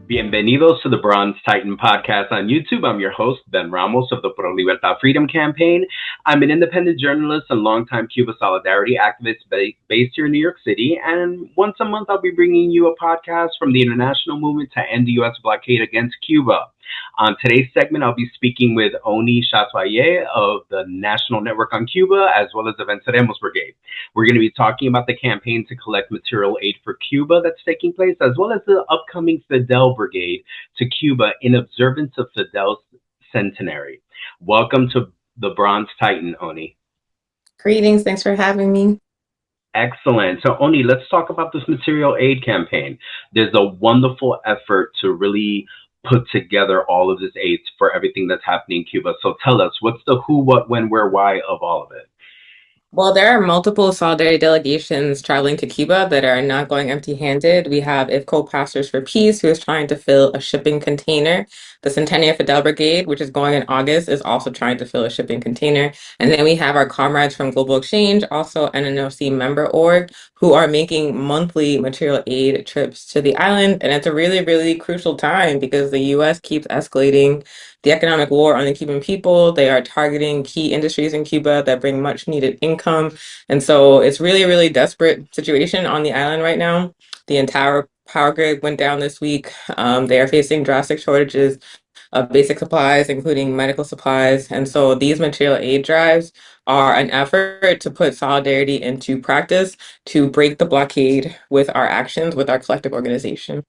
Bienvenidos to the Bronze Titan podcast on YouTube. I'm your host, Ben Ramos of the Pro Libertad Freedom Campaign. I'm an independent journalist and longtime Cuba Solidarity activist based here in New York City. And once a month, I'll be bringing you a podcast from the international movement to end the U.S. blockade against Cuba. On today's segment, I'll be speaking with Onye Chatoyer of the National Network on Cuba, as well as the Venceremos Brigade. We're going to be talking about the campaign to collect material aid for Cuba that's taking place, as well as the upcoming Fidel Brigade to Cuba in observance of Fidel's centenary. Welcome to the Bronze Titan, Onye. Greetings. Thanks for having me. Excellent. So, Onye, let's talk about this material aid campaign. There's a wonderful effort to really put together all of this aid for everything that's happening in Cuba. So tell us, what's the who, what, when, where, why of all of it? Well, there are multiple solidarity delegations traveling to Cuba that are not going empty-handed. We have IFCO Pastors for Peace, who is trying to fill a shipping container. The Centenary Fidel Brigade, which is going in August, is also trying to fill a shipping container. And then we have our comrades from Global Exchange, also NNOC member org, who are making monthly material aid trips to the island. And it's a really, really crucial time because the U.S. keeps escalating the economic war on the Cuban people. They are targeting key industries in Cuba that bring much needed income. And so it's really, really desperate situation on the island right now. The entire power grid went down this week. They are facing drastic shortages of basic supplies, including medical supplies. And so these material aid drives are an effort to put solidarity into practice to break the blockade with our actions, with our collective organization.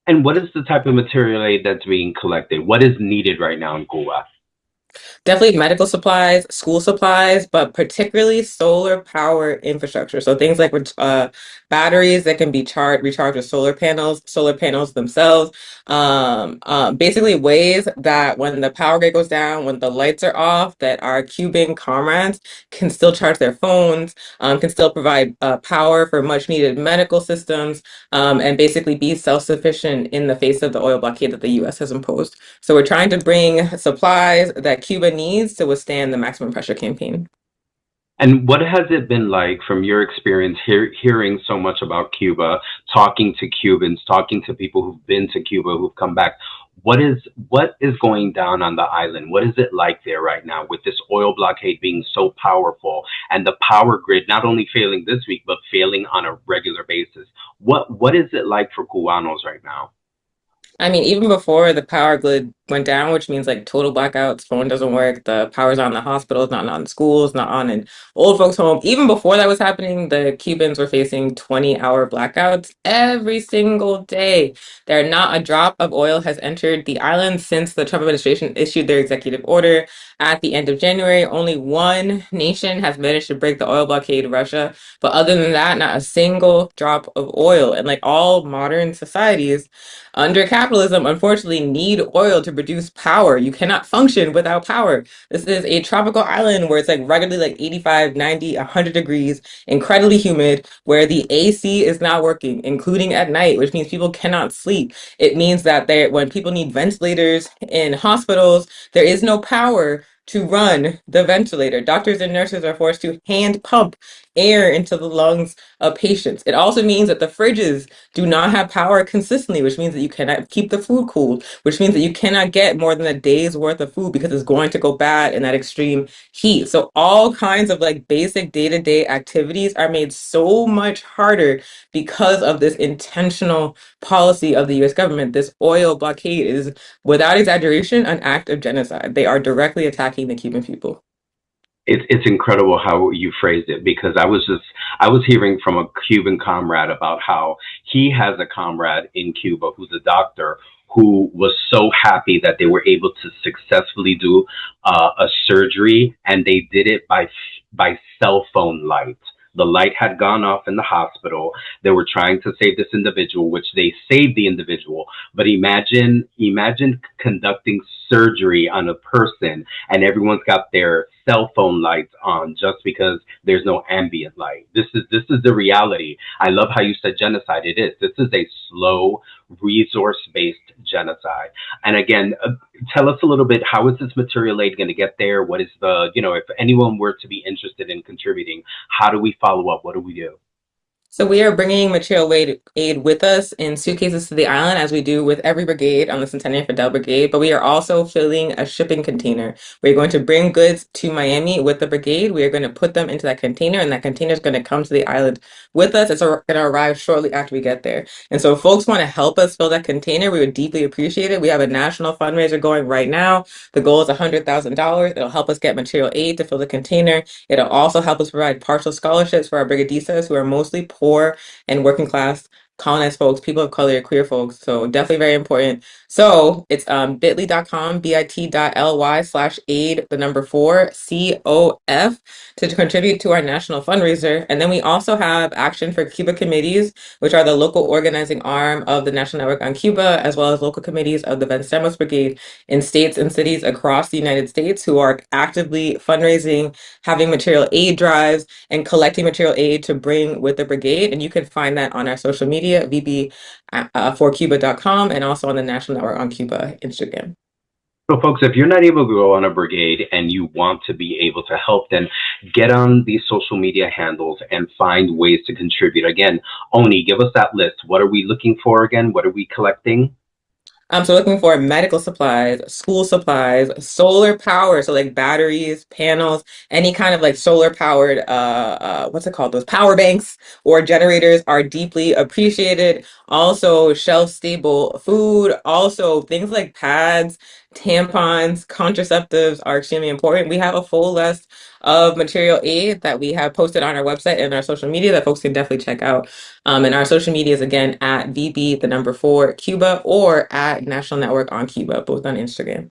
And what is the type of material aid that's being collected? What is needed right now in Cuba? Definitely medical supplies, school supplies, but particularly solar power infrastructure. So things like batteries that can be recharged with solar panels themselves. Basically ways that when the power grid goes down, when the lights are off, that our Cuban comrades can still charge their phones, can still provide power for much needed medical systems, and basically be self-sufficient in the face of the oil blockade that the U.S. has imposed. So we're trying to bring supplies that Cuba needs to withstand the maximum pressure campaign. And what has it been like from your experience hearing so much about Cuba, talking to Cubans, talking to people who've been to Cuba, who've come back? What is going down on the island? What is it like there right now with this oil blockade being so powerful and the power grid not only failing this week, but failing on a regular basis? What is it like for Cubanos right now? I mean, even before the power grid went down, which means like total blackouts, phone doesn't work, the power's on in the hospitals, not on schools, not on in old folks' home. Even before that was happening, the Cubans were facing 20-hour blackouts every single day. There not a drop of oil has entered the island since the Trump administration issued their executive order at the end of January. Only one nation has managed to break the oil blockade, Russia. But other than that, not a single drop of oil. And like all modern societies, under capitalism, unfortunately, need oil to produce power. You cannot function without power. This is a tropical island where it's like regularly like 85, 90, 100 degrees, incredibly humid, where the AC is not working, including at night, which means people cannot sleep. It means that when people need ventilators in hospitals, there is no power to run the ventilator. Doctors and nurses are forced to hand pump air into the lungs of patients. It also means that the fridges do not have power consistently, which means that you cannot keep the food cool, which means that you cannot get more than a day's worth of food because it's going to go bad in that extreme heat. So all kinds of like basic day-to-day activities are made so much harder because of this intentional policy of the US government. This oil blockade is, without exaggeration, an act of genocide. They are directly attacking the Cuban people. It's incredible how you phrased it, because I was hearing from a Cuban comrade about how he has a comrade in Cuba who's a doctor who was so happy that they were able to successfully do a surgery, and they did it by cell phone light. The light had gone off in the hospital. They were trying to save this individual, which they saved the individual. But imagine conducting surgery on a person and everyone's got their cell phone lights on just because there's no ambient light. This is the reality. I love how you said genocide. It is. This is a slow, resource-based genocide. And again, tell us a little bit, how is this material aid going to get there? What is if anyone were to be interested in contributing, how do we follow up? What do we do? So we are bringing material aid with us in suitcases to the island, as we do with every brigade on the Centenary Fidel Brigade. But we are also filling a shipping container. We're going to bring goods to Miami with the brigade. We are going to put them into that container, and that container is going to come to the island with us. It's going to arrive shortly after we get there. And so, if folks want to help us fill that container, we would deeply appreciate it. We have a national fundraiser going right now. The goal is $100,000. It'll help us get material aid to fill the container. It'll also help us provide partial scholarships for our brigadistas, who are mostly poor and working class colonized folks, people of color, queer folks. So definitely very important. So it's bit.ly.com, bit.ly/aid, the number 4COF, to contribute to our national fundraiser. And then we also have Action for Cuba committees, which are the local organizing arm of the National Network on Cuba, as well as local committees of the Venceremos Brigade in states and cities across the United States, who are actively fundraising, having material aid drives, and collecting material aid to bring with the brigade. And you can find that on our social media, vb4cuba.com, and also on the National Network on Cuba Instagram. So, folks, if you're not able to go on a brigade and you want to be able to help, then get on these social media handles and find ways to contribute. Again, Oni, give us that list. What are we looking for again? What are we collecting? So looking for medical supplies, school supplies, solar power, so like batteries, panels, any kind of like solar powered what's it called? Those power banks or generators are deeply appreciated. Also shelf stable food, also things like pads, tampons, contraceptives are extremely important. We have a full list of material aid that we have posted on our website and our social media that folks can definitely check out. And our social media is again at VB, the number 4Cuba, or at National Network on Cuba, both on Instagram.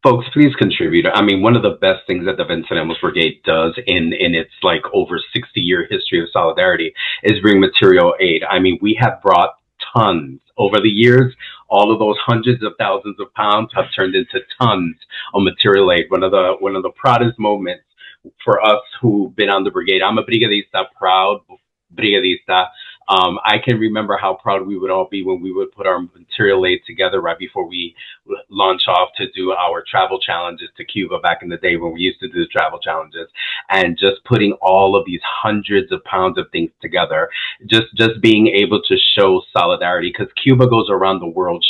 Folks, please contribute. I mean, one of the best things that the Venceremos Brigade does in its like over 60-year history of solidarity is bring material aid. I mean, we have brought tons over the years. All of those hundreds of thousands of pounds have turned into tons of material aid. One of the proudest moments for us who've been on the brigade. I'm a brigadista, proud brigadista. I can remember how proud we would all be when we would put our material aid together right before we launch off to do our travel challenges to Cuba back in the day when we used to do the travel challenges, and just putting all of these hundreds of pounds of things together, just being able to show solidarity, because Cuba goes around the world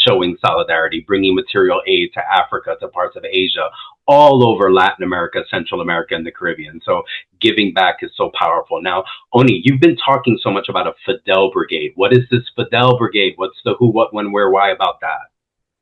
showing solidarity, bringing material aid to Africa, to parts of Asia, all over Latin America, Central America, and the Caribbean. So giving back is so powerful. Now, Oni, you've been talking so much about a Fidel Brigade. What is this Fidel Brigade? What's the who, what, when, where, why about that?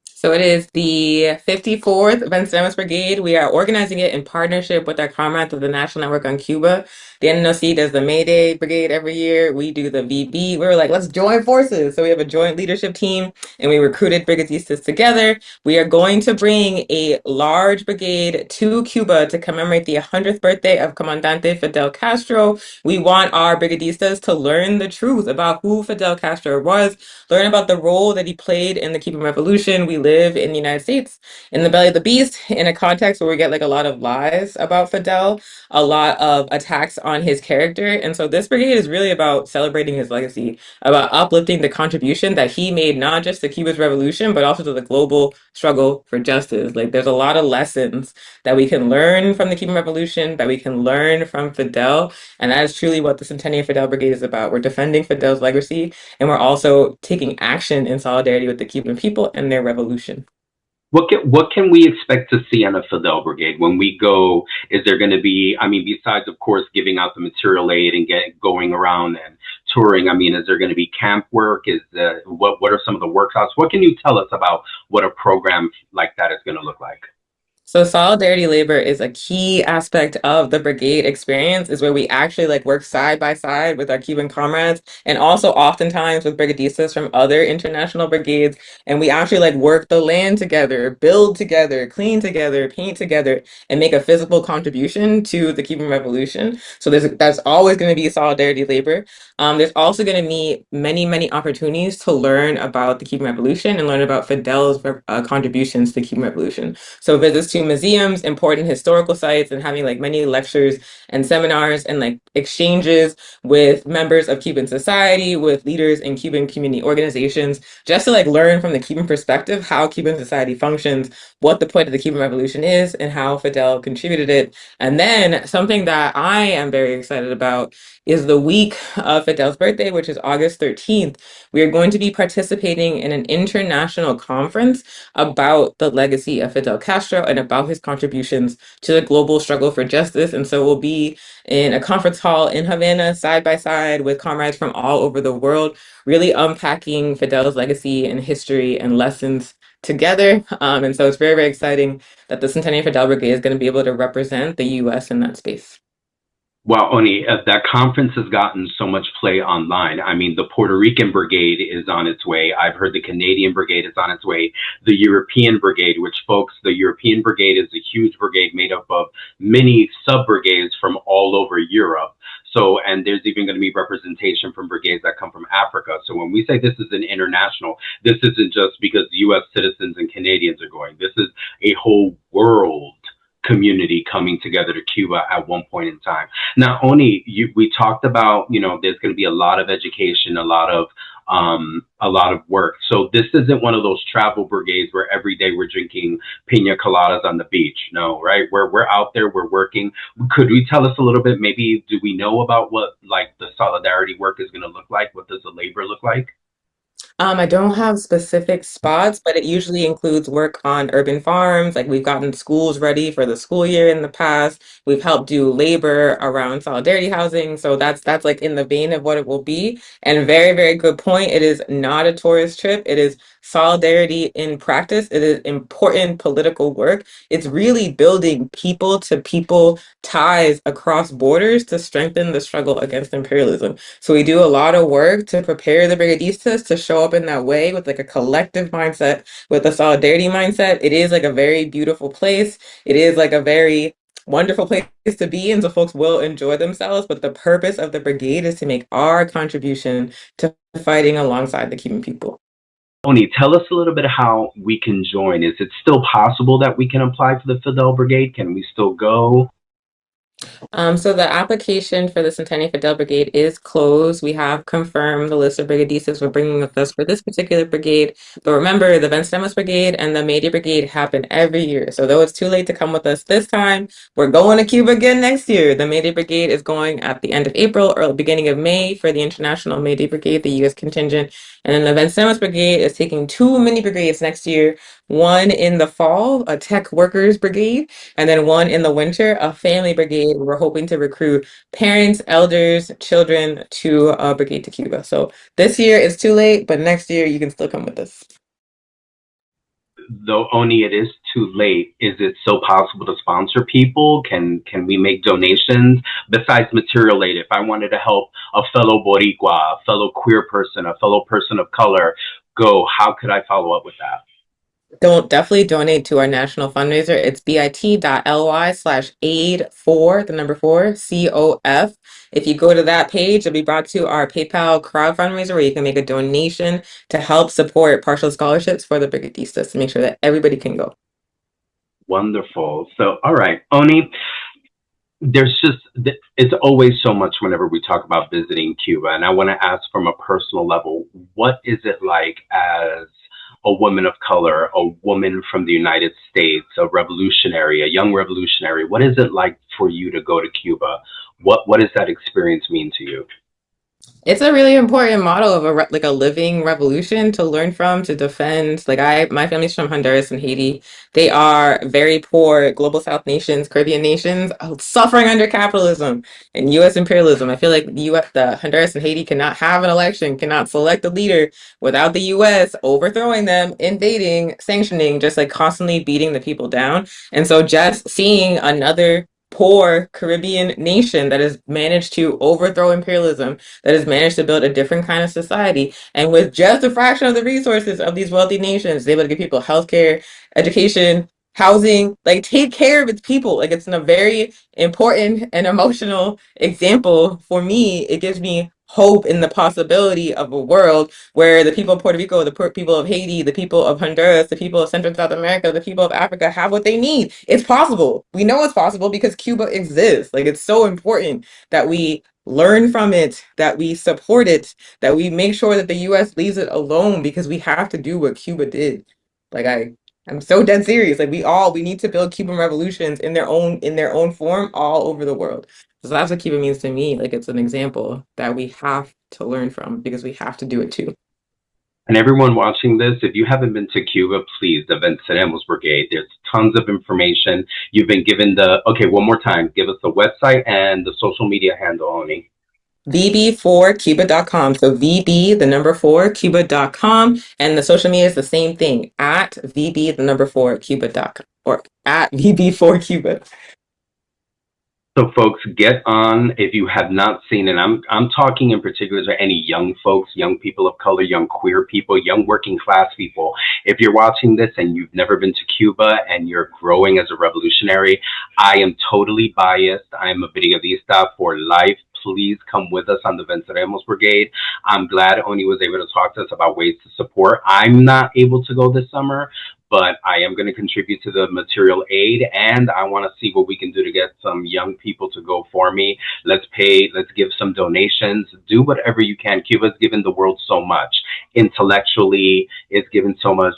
So it is the 54th Venceremos Brigade. We are organizing it in partnership with our comrades of the National Network on Cuba. The NNOC does the May Day Brigade every year. We do the VB. We were like, let's join forces. So we have a joint leadership team, and we recruited brigadistas together. We are going to bring a large brigade to Cuba to commemorate the 100th birthday of Comandante Fidel Castro. We want our brigadistas to learn the truth about who Fidel Castro was, learn about the role that he played in the Cuban Revolution. We live in the United States, in the belly of the beast, in a context where we get like a lot of lies about Fidel, a lot of attacks on his character. And so this brigade is really about celebrating his legacy, about uplifting the contribution that he made, not just to Cuba's revolution, but also to the global struggle for justice. Like there's a lot of lessons that we can learn from the Cuban Revolution, that we can learn from Fidel. And that is truly what the Centenary Fidel Brigade is about. We're defending Fidel's legacy, and we're also taking action in solidarity with the Cuban people and their revolution. What can we expect to see on a Fidel Brigade when we go? Is there going to be, I mean, besides of course giving out the material aid and going around and touring, I mean, is there going to be camp work? What are some of the workshops? What can you tell us about what a program like that is going to look like? So solidarity labor is a key aspect of the brigade experience, is where we actually like work side by side with our Cuban comrades, and also oftentimes with brigadistas from other international brigades. And we actually like work the land together, build together, clean together, paint together, and make a physical contribution to the Cuban Revolution. So that's always going to be solidarity labor. There's also going to be many opportunities to learn about the Cuban Revolution and learn about Fidel's contributions to the Cuban Revolution. So visits to to museums, important historical sites, and having like many lectures and seminars and like exchanges with members of Cuban society, with leaders in Cuban community organizations, just to like learn from the Cuban perspective how Cuban society functions, what the point of the Cuban Revolution is, and how Fidel contributed it. And then something that I am very excited about is the week of Fidel's birthday, which is August 13th. We are going to be participating in an international conference about the legacy of Fidel Castro and about his contributions to the global struggle for justice. And so we'll be in a conference hall in Havana, side by side with comrades from all over the world, really unpacking Fidel's legacy and history and lessons together. And so it's very, very exciting that the Centenary Fidel Brigade is going to be able to represent the US in that space. Wow, Oni, that conference has gotten so much play online. I mean, the Puerto Rican Brigade is on its way. I've heard the Canadian Brigade is on its way. The European Brigade, which folks, the European Brigade is a huge brigade made up of many sub-brigades from all over Europe. So, and there's even going to be representation from brigades that come from Africa. So when we say this is an international, this isn't just because US citizens and Canadians are going. This is a whole world community coming together to Cuba at one point in time. Now, Oni, we talked about, there's going to be a lot of education, a lot of work. So this isn't one of those travel brigades where every day we're drinking pina coladas on the beach. No, right? We're out there, we're working. Could we tell us a little bit? Maybe do we know about what like the solidarity work is going to look like? What does the labor look like? I don't have specific spots, but it usually includes work on urban farms. Like we've gotten schools ready for the school year in the past. We've helped do labor around solidarity housing. So that's like in the vein of what it will be. And very, very good point. It is not a tourist trip. It is solidarity in practice. It is important political work. It's really building people to people ties across borders to strengthen the struggle against imperialism. So we do a lot of work to prepare the brigadistas to show up in that way with like a collective mindset, with a solidarity mindset. It is like a very beautiful place. It is like a very wonderful place to be, and so folks will enjoy themselves. But the purpose of the brigade is to make our contribution to fighting alongside the Cuban people. Oni, tell us a little bit how we can join. Is it still possible that we can apply for the Fidel Brigade? Can we still go? So the application for the Centenary Fidel Brigade is closed. We have confirmed the list of brigadistas we're bringing with us for this particular brigade. But remember, the Venceremos Brigade and the Mayday Brigade happen every year. So though it's too late to come with us this time, we're going to Cuba again next year. The Mayday Brigade is going at the end of April or beginning of May for the International Mayday Brigade, the U.S. contingent. And then the Venceremos Brigade is taking two mini brigades next year, one in the fall, a tech workers brigade, and then one in the winter, a family brigade. We're hoping to recruit parents, elders, children to a brigade to Cuba. So this year it's too late, but next year you can still come with us. Though Oni, it is too late. Is it still possible to sponsor people? Can we make donations besides material aid? If I wanted to help a fellow Boricua, a fellow queer person, a fellow person of color go, how could I follow up with that? Don't definitely donate to our national fundraiser. It's bit.ly/aid for the number 4 COF. If you go to that page, you'll be brought to our PayPal crowd fundraiser where you can make a donation to help support partial scholarships for the brigadistas to make sure that everybody can go. Wonderful. So, all right, Oni, it's always so much whenever we talk about visiting Cuba. And I want to ask from a personal level, what is it like as a woman of color, a woman from the United States, a revolutionary, a young revolutionary? What is it like for you to go to Cuba? What does that experience mean to you? It's a really important model of like a living revolution to learn from, to defend. Like my family's from Honduras and Haiti. They are very poor global South nations, Caribbean nations, suffering under capitalism and U.S. imperialism. I feel like the Honduras and Haiti cannot have an election, cannot select a leader without the U.S. overthrowing them, invading, sanctioning, just like constantly beating the people down. And so just seeing another poor Caribbean nation that has managed to overthrow imperialism, that has managed to build a different kind of society, and with just a fraction of the resources of these wealthy nations, is able to give people healthcare, education, housing, like take care of its people. Like it's a very important and emotional example for me. It gives me hope in the possibility of a world where the people of Puerto Rico, the people of Haiti, the people of Honduras, the people of Central and South America, the people of Africa have what they need. It's possible. We know it's possible because Cuba exists. Like, it's so important that we learn from it, that we support it, that we make sure that the US leaves it alone, because we have to do what Cuba did. Like, I'm so dead serious. Like, we need to build Cuban revolutions in their own form all over the world. So that's what Cuba means to me. Like, it's an example that we have to learn from because we have to do it too. And everyone watching this, if you haven't been to Cuba, please, the Venceremos Brigade. There's tons of information. You've been given okay, one more time. Give us the website and the social media handle, Oni. VB4Cuba.com. So VB, the number 4Cuba.com. And the social media is the same thing, at VB, the number 4Cuba.com, or at VB4Cuba. So folks, get on if you have not seen it. I'm talking in particular to any young folks, young people of color, young queer people, young working class people. If you're watching this and you've never been to Cuba and you're growing as a revolutionary, I am totally biased. I'm a brigadista for life. Please come with us on the Venceremos Brigade. I'm glad Oni was able to talk to us about ways to support. I'm not able to go this summer, but I am going to contribute to the material aid, and I want to see what we can do to get some young people to go for me. Let's give some donations, do whatever you can. Cuba's given the world so much. Intellectually, it's given so much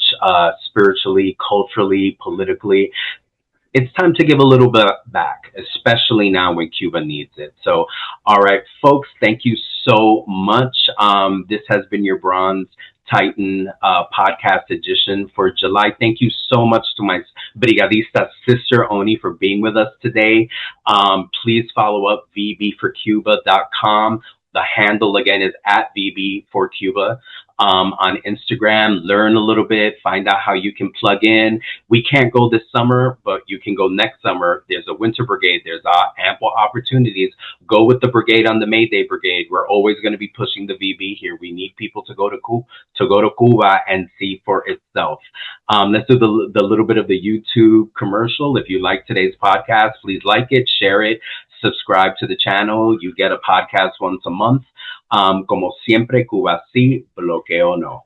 spiritually, culturally, politically. It's time to give a little bit back, especially now when Cuba needs it. So, all right, folks, thank you so much. This has been your Bronze Titan podcast edition for July. Thank you so much to my brigadista sister Oni for being with us today. Please follow up vb4cuba.com. The handle again is at vb4cuba. On Instagram, learn a little bit, find out how you can plug in. We can't go this summer, but you can go next summer. There's a winter brigade. There's ample opportunities. Go with the brigade on the May Day brigade. We're always going to be pushing the VB here. We need people to go to Cuba and see for itself. Let's do the little bit of the YouTube commercial. If you like today's podcast, please like it, share it, subscribe to the channel. You get a podcast once a month. Como siempre, Cuba sí, bloqueo no.